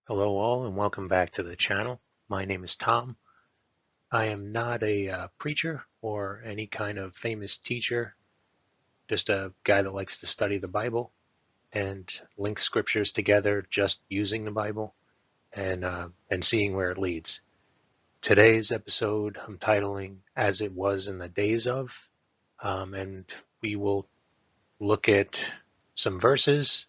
Hello all and welcome back to the channel. My name is Tom. I am not a preacher or any kind of famous teacher, just a guy that likes to study the Bible and link scriptures together just using the Bible and seeing where it leads. Today's episode I'm titling As It Was in the Days of, and we will look at some verses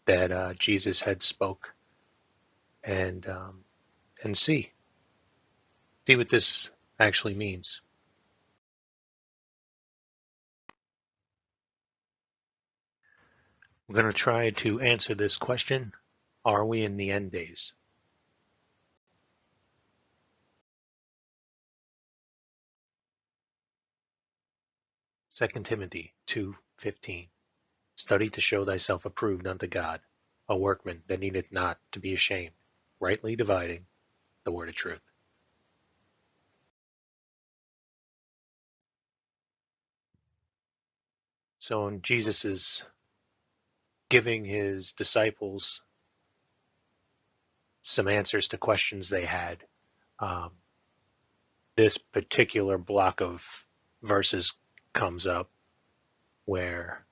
that Jesus had spoke and and see what this actually means. We're going to try to answer this question. Are we in the end days? 2 Timothy 2:15. Study to show thyself approved unto God, a workman that needeth not to be ashamed, rightly dividing the word of truth. So when Jesus is giving his disciples some answers to questions they had, um, this particular block of verses comes up where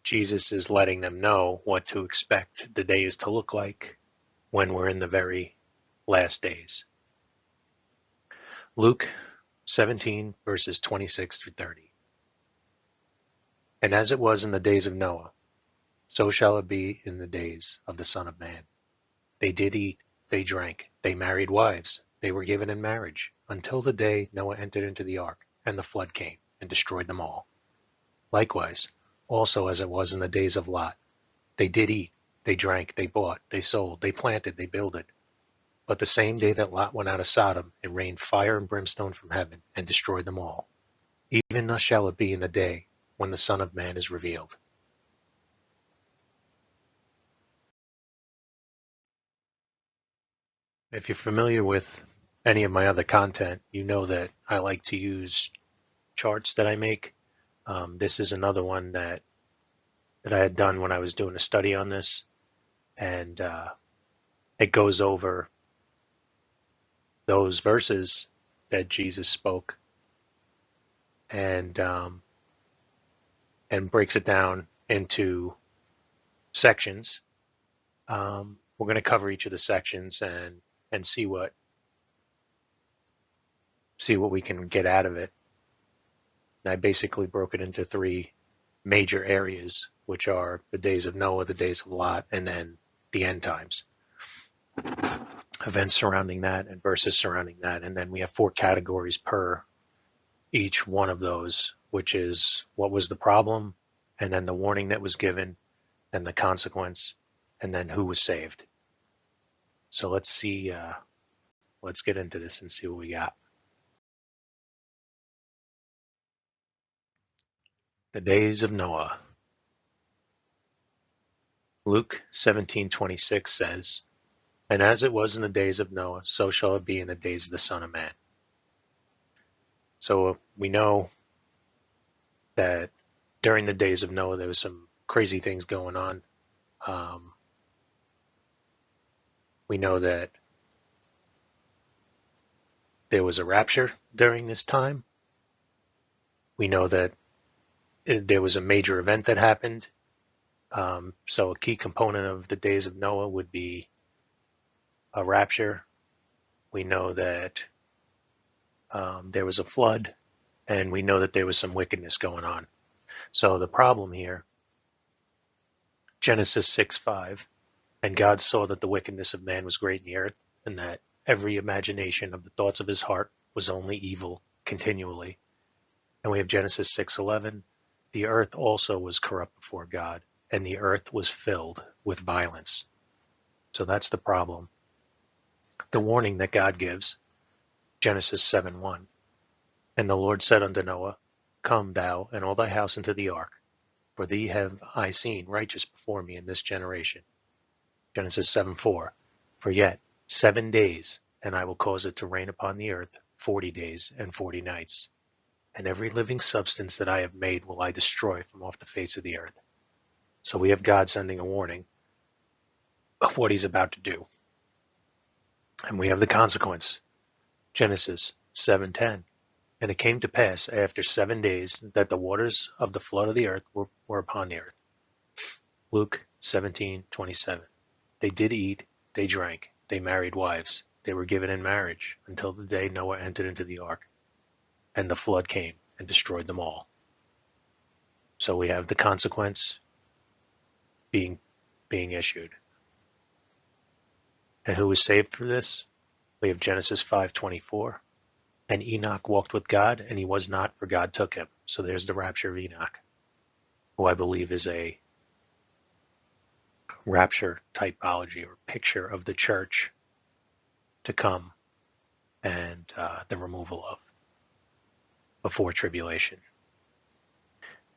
Jesus is letting them know what to expect the days to look like when we're in the very last days. Luke 17, verses 26 through 30. And as it was in the days of Noah, so shall it be in the days of the Son of Man. They did eat, they drank, they married wives, they were given in marriage, until the day Noah entered into the ark, and the flood came and destroyed them all. Likewise, also as it was in the days of Lot, they did eat, they drank, they bought, they sold, they planted, they builded. But the same day that Lot went out of Sodom, it rained fire and brimstone from heaven and destroyed them all. Even thus shall it be in the day when the Son of Man is revealed. If you're familiar with any of my other content, you know that I like to use charts that I make. This is another one that I had done when I was doing a study on this, and it goes over those verses that Jesus spoke and breaks it down into sections. We're going to cover each of the sections and see what we can get out of it. I basically broke it into three major areas, which are the days of Noah, the days of Lot, and then the end times. Events surrounding that and verses surrounding that. And then we have four categories per each one of those, which is what was the problem, and then the warning that was given, and the consequence, and then who was saved. So let's see, let's get into this and see what we got. The days of Noah. Luke 17:26 says, and as it was in the days of Noah, so shall it be in the days of the Son of Man. So we know that during the days of Noah, there was some crazy things going on. We know that there was a rapture during this time. We know that there was a major event that happened. So a key component of the days of Noah would be a rapture. We know that there was a flood, and we know that there was some wickedness going on. So the problem here, Genesis 6:5, and God saw that the wickedness of man was great in the earth, and that every imagination of the thoughts of his heart was only evil continually. And we have Genesis 6:11, the earth also was corrupt before God, and the earth was filled with violence. So that's the problem. The warning that God gives, Genesis 7:1, and the Lord said unto Noah, come thou and all thy house into the ark, for thee have I seen righteous before me in this generation. Genesis 7:4, for yet 7 days, and I will cause it to rain upon the earth 40 days and 40 nights. And every living substance that I have made will I destroy from off the face of the earth. So we have God sending a warning of what he's about to do. And we have the consequence. Genesis 7:10. And it came to pass after 7 days that the waters of the flood of the earth were upon the earth. Luke 17:27. They did eat, they drank, they married wives, they were given in marriage until the day Noah entered into the ark, and the flood came and destroyed them all. So we have the consequence being issued. And who was saved through this? We have Genesis 5:24. And Enoch walked with God, and he was not, for God took him. So there's the rapture of Enoch, who I believe is a rapture typology or picture of the church to come, and the removal of before tribulation.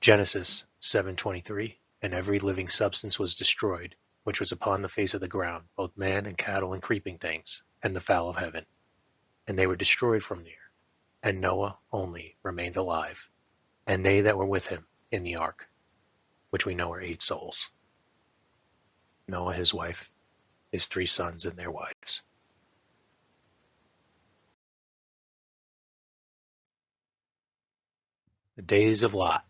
Genesis 7:23. And every living substance was destroyed, which was upon the face of the ground, both man and cattle and creeping things, and the fowl of heaven. And they were destroyed from the earth. And Noah only remained alive, and they that were with him in the ark, which we know are 8 souls. Noah, his wife, his 3 sons, and their wives. The days of Lot.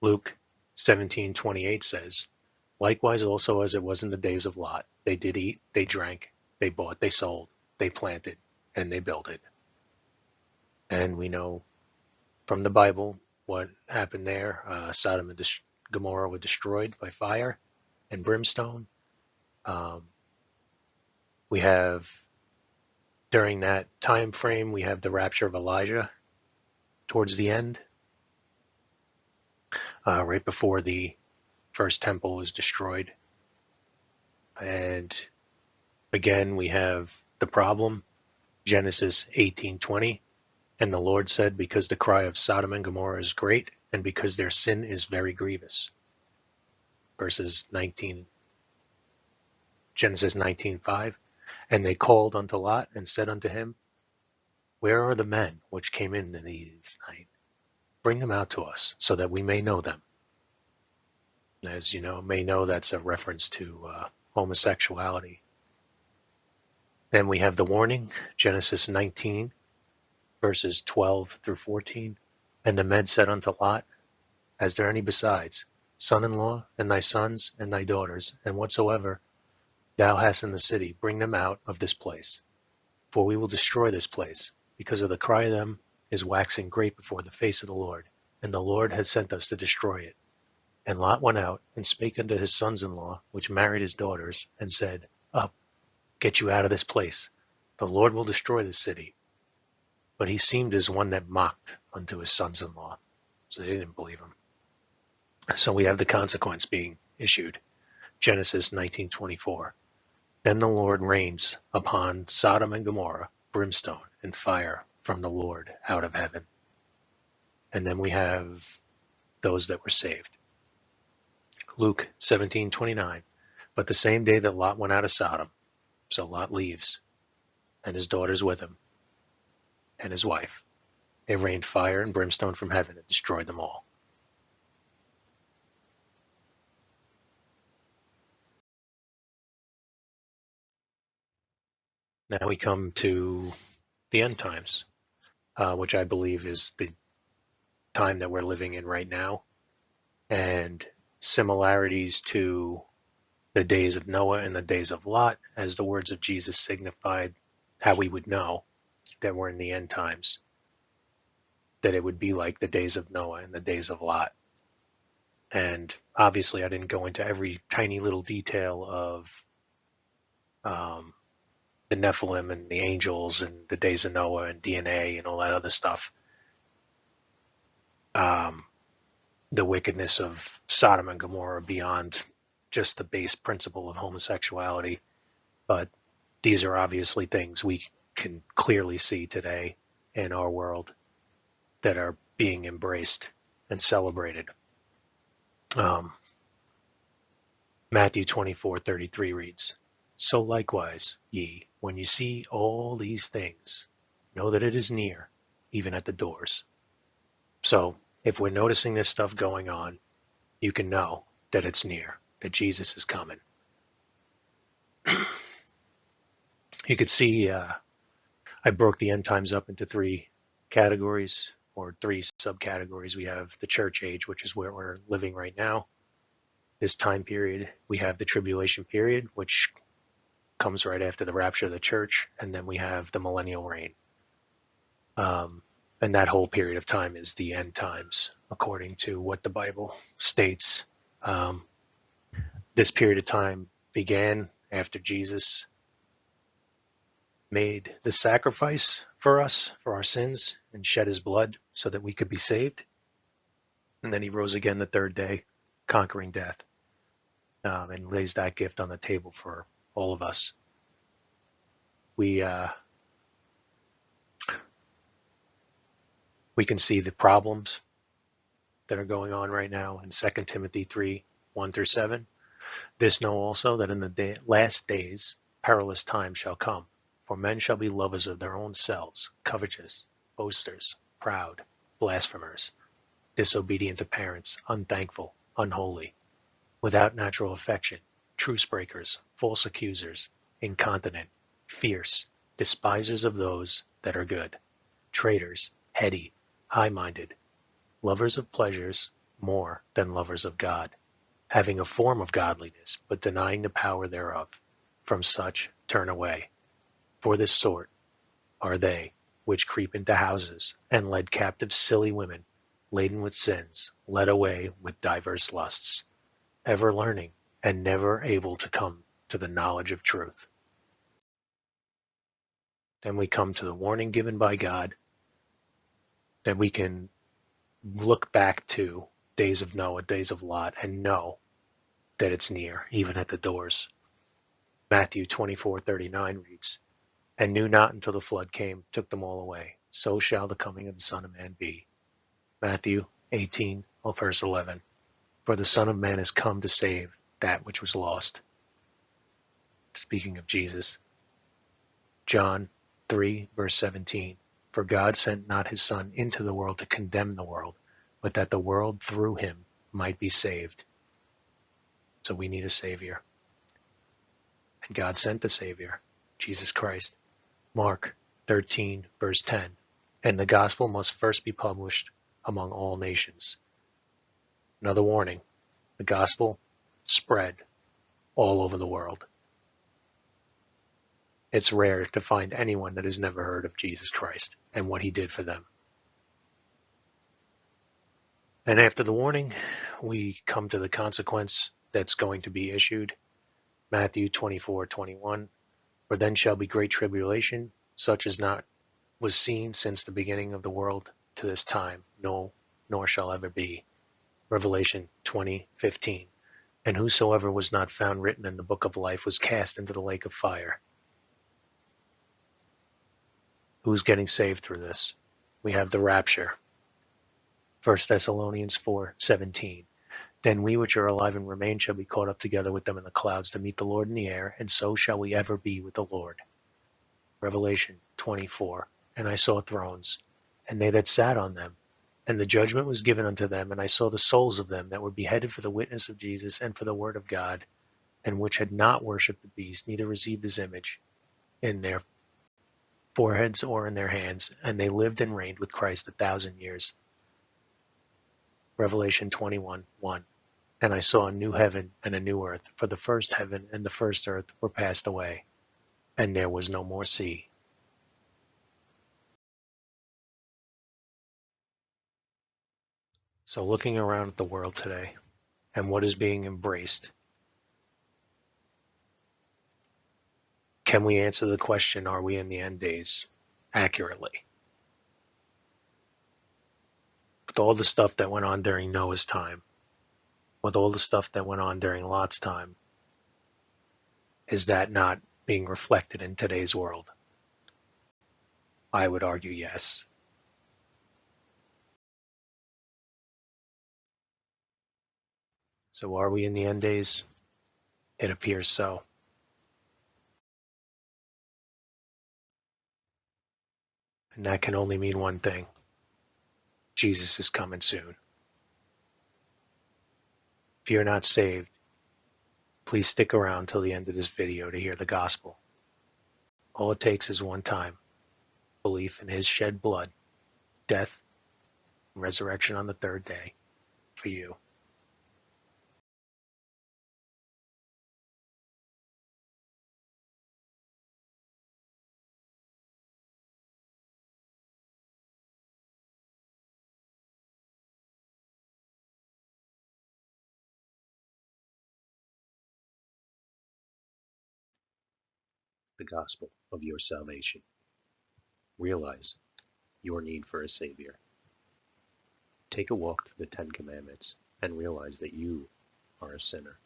Luke 17:28 says, likewise also as it was in the days of Lot, they did eat, they drank, they bought, they sold, they planted, and they builded. And we know from the Bible what happened there. Sodom and Gomorrah were destroyed by fire and brimstone. We have, during that time frame, we have the rapture of Elijah towards the end, right before the first temple was destroyed. And again, we have the problem, Genesis 18:20. And the Lord said, because the cry of Sodom and Gomorrah is great, and because their sin is very grievous. Verses 19, Genesis 19:5. And they called unto Lot and said unto him, where are the men which came in these night? Bring them out to us, so that we may know them. As you may know, that's a reference to homosexuality. Then we have the warning, Genesis 19, verses 12 through 14. And the men said unto Lot, is there any besides, son-in-law, and thy sons, and thy daughters, and whatsoever thou hast in the city, bring them out of this place. For we will destroy this place, because of the cry of them is waxing great before the face of the Lord, and the Lord has sent us to destroy it. And Lot went out, and spake unto his sons-in-law, which married his daughters, and said, up, get you out of this place. The Lord will destroy this city. But he seemed as one that mocked unto his sons-in-law. So they didn't believe him. So we have the consequence being issued. Genesis 19:24. Then the Lord rains upon Sodom and Gomorrah brimstone and fire from the Lord out of heaven. And then we have those that were saved. Luke 17:29. But the same day that Lot went out of Sodom, so Lot leaves, and his daughters with him, and his wife, it rained fire and brimstone from heaven and destroyed them all. Now we come to the end times, which I believe is the time that we're living in right now, and similarities to the days of Noah and the days of Lot, as the words of Jesus signified how we would know that we're in the end times, that it would be like the days of Noah and the days of Lot. And obviously I didn't go into every tiny little detail of the Nephilim and the angels and the days of Noah and DNA and all that other stuff. The wickedness of Sodom and Gomorrah beyond just the base principle of homosexuality. But these are obviously things we can clearly see today in our world that are being embraced and celebrated. Matthew 24:33 reads, so likewise, ye, when you see all these things, know that it is near, even at the doors. So if we're noticing this stuff going on, you can know that it's near, that Jesus is coming. You could see I broke the end times up into three categories or three subcategories. We have the church age, which is where we're living right now. This time period, we have the tribulation period, which comes right after the rapture of the church, and then we have the millennial reign. And that whole period of time is the end times, according to what the Bible states. Um, this period of time began after Jesus made the sacrifice for us, for our sins, and shed his blood so that we could be saved. And then he rose again the third day, conquering death, and lays that gift on the table for all of us. We can see the problems that are going on right now in 2 Timothy 3:1-7. This know also that in the last days perilous times shall come, for men shall be lovers of their own selves, covetous, boasters, proud, blasphemers, disobedient to parents, unthankful, unholy, without natural affection, truce breakers, false accusers, incontinent, fierce, despisers of those that are good, traitors, heady, high-minded, lovers of pleasures more than lovers of God, having a form of godliness, but denying the power thereof. From such turn away. For this sort are they which creep into houses, and led captive silly women, laden with sins, led away with diverse lusts, ever learning, and never able to come to the knowledge of truth. Then we come to the warning given by God that we can look back to days of Noah, days of Lot, and know that it's near, even at the doors. Matthew 24:39 reads, and knew not until the flood came, took them all away. So shall the coming of the Son of Man be. Matthew 18, verse 11. For the Son of Man is come to save that which was lost. Speaking of Jesus. John 3, verse 17. For God sent not his Son into the world to condemn the world, but that the world through him might be saved. So we need a Savior. And God sent the Savior, Jesus Christ. Mark 13, verse 10. And the gospel must first be published among all nations. Another warning, the gospel spread all over the world. It's rare to find anyone that has never heard of Jesus Christ and what he did for them. And after the warning, we come to the consequence that's going to be issued. Matthew 24:21. For then shall be great tribulation, such as not was seen since the beginning of the world to this time, no, nor shall ever be. Revelation 20:15. And whosoever was not found written in the book of life was cast into the lake of fire. Who's getting saved through this? We have the rapture. 1 Thessalonians 4:17. Then we which are alive and remain shall be caught up together with them in the clouds to meet the Lord in the air, and so shall we ever be with the Lord. Revelation 24. And I saw thrones, and they that sat on them, and the judgment was given unto them, and I saw the souls of them that were beheaded for the witness of Jesus and for the word of God, and which had not worshipped the beast, neither received his image in their foreheads or in their hands, and they lived and reigned with Christ 1,000 years. Revelation 21:1. And I saw a new heaven and a new earth, for the first heaven and the first earth were passed away, and there was no more sea. So looking around at the world today and what is being embraced, can we answer the question, are we in the end days, accurately? With all the stuff that went on during Noah's time, with all the stuff that went on during Lot's time, is that not being reflected in today's world? I would argue yes. So are we in the end days? It appears so. And that can only mean one thing. Jesus is coming soon. If you're not saved, Please stick around till the end of this video to hear the gospel. All it takes is one time, belief in his shed blood, death, and resurrection on the third day for you. The gospel of your salvation. Realize your need for a Savior. Take a walk through the Ten Commandments and realize that you are a sinner.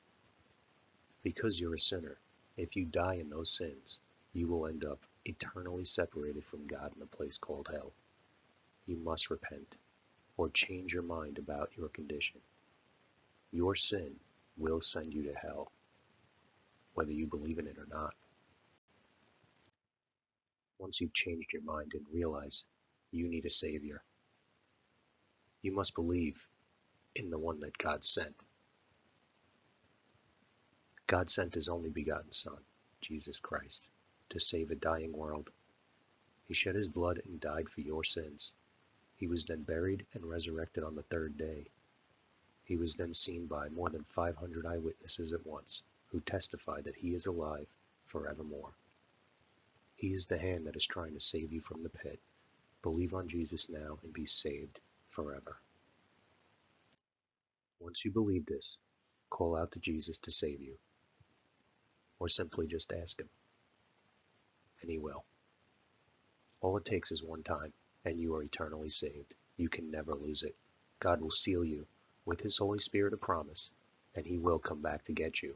Because you're a sinner, if you die in those sins, you will end up eternally separated from God in a place called hell. You must repent or change your mind about your condition. Your sin will send you to hell, whether you believe in it or not. Once you've changed your mind and realize you need a Savior, you must believe in the one that God sent. God sent his only begotten Son, Jesus Christ, to save a dying world. He shed his blood and died for your sins. He was then buried and resurrected on the third day. He was then seen by more than 500 eyewitnesses at once, who testified that he is alive forevermore. He is the hand that is trying to save you from the pit. Believe on Jesus now and be saved forever. Once you believe this, call out to Jesus to save you, or simply just ask him, and he will. All it takes is one time, and you are eternally saved. You can never lose it. God will seal you with his Holy Spirit of promise, and he will come back to get you.